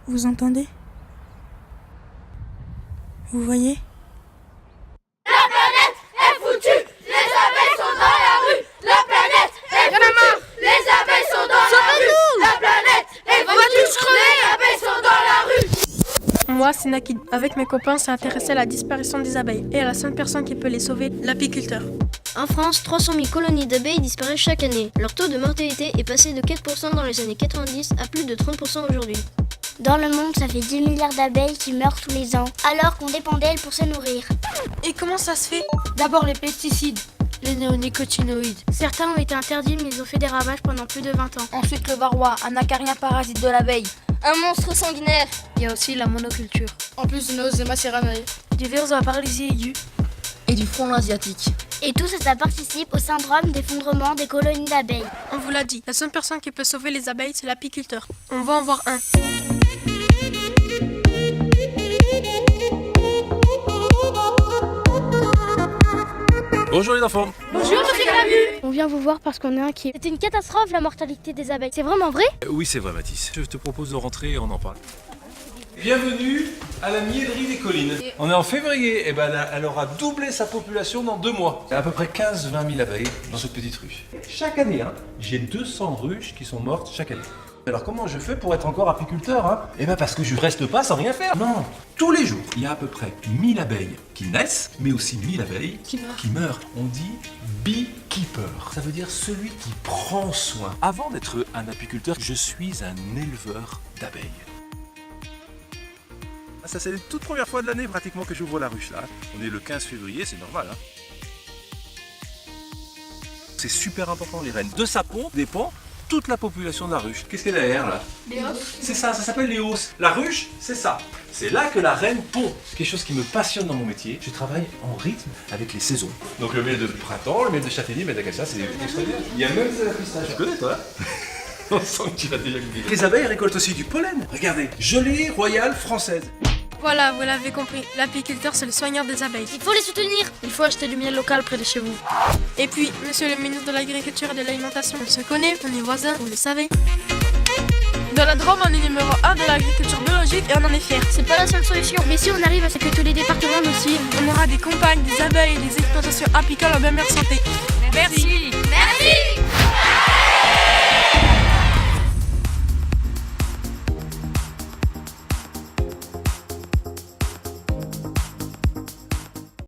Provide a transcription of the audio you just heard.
Vous entendez? Vous voyez? La planète est foutue, les abeilles sont dans la rue. La planète est foutue, les abeilles sont dans la rue. La planète est foutue, les abeilles sont dans la rue. Moi, c'est Nakid. Avec mes copains, on s'est intéressé à la disparition des abeilles et à la seule personne qui peut les sauver, l'apiculteur. En France, 300 000 colonies d'abeilles disparaissent chaque année. Leur taux de mortalité est passé de 4% dans les années 90 à plus de 30% aujourd'hui. Dans le monde, ça fait 10 milliards d'abeilles qui meurent tous les ans, alors qu'on dépend d'elles pour se nourrir. Et comment ça se fait? D'abord les pesticides, les néonicotinoïdes. Certains ont été interdits, mais ils ont fait des ravages pendant plus de 20 ans. Ensuite le varroa, un acarien parasite de l'abeille. Un monstre sanguinaire. Il y a aussi la monoculture. En plus de Nosema ceranae. Du virus de la paralysie aiguë. Et du frelon asiatique. Et tout ça participe au syndrome d'effondrement des colonies d'abeilles. On vous l'a dit, la seule personne qui peut sauver les abeilles, c'est l'apiculteur. On va en voir un. Bonjour les enfants. Bonjour, monsieur Clavu. On vient vous voir parce qu'on est inquiet. C'était une catastrophe la mortalité des abeilles. C'est vraiment vrai? Oui, c'est vrai Mathis. Je te propose de rentrer et on en parle. Bienvenue à la Mielerie des Collines. On est en février, et elle aura doublé sa population dans 2 mois. Il y a à peu près 15-20 000 abeilles dans cette petite ruche. Chaque année, j'ai 200 ruches qui sont mortes chaque année. Alors comment je fais pour être encore apiculteur parce que je reste pas sans rien faire. Non, tous les jours, il y a à peu près 1000 abeilles qui naissent, mais aussi 1000 abeilles qui meurent. On dit beekeeper. Ça veut dire celui qui prend soin. Avant d'être un apiculteur, je suis un éleveur d'abeilles. Ça c'est la toute première fois de l'année pratiquement que j'ouvre la ruche là. On est le 15 février, c'est normal. C'est super important les reines. De sa ponte dépend toute la population de la ruche. Qu'est-ce qu'il y a derrière là? Les os. C'est ça s'appelle les hausses. La ruche, c'est ça. C'est là que la reine pond. C'est quelque chose qui me passionne dans mon métier. Je travaille en rythme avec les saisons. Donc le miel de printemps, le miel de châtaignier, le miel d'acacia, c'est extraordinaire. Il y a même de la pistache. Tu connais toi? On sent que tu l'as déjà goûté. Les abeilles récoltent aussi du pollen. Regardez, gelée royale française. Voilà, vous l'avez compris, l'apiculteur c'est le soigneur des abeilles. Il faut les soutenir. Il faut acheter du miel local près de chez vous. Et puis, monsieur le ministre de l'Agriculture et de l'Alimentation, on se connaît, on est voisins, vous le savez. Dans la Drôme, on est numéro 1 de l'agriculture biologique et on en est fiers. C'est pas la seule solution. Mais si on arrive à ce que tous les départements nous suivent, on aura des campagnes, des abeilles et des exploitations apicoles en bien meilleure santé. Merci.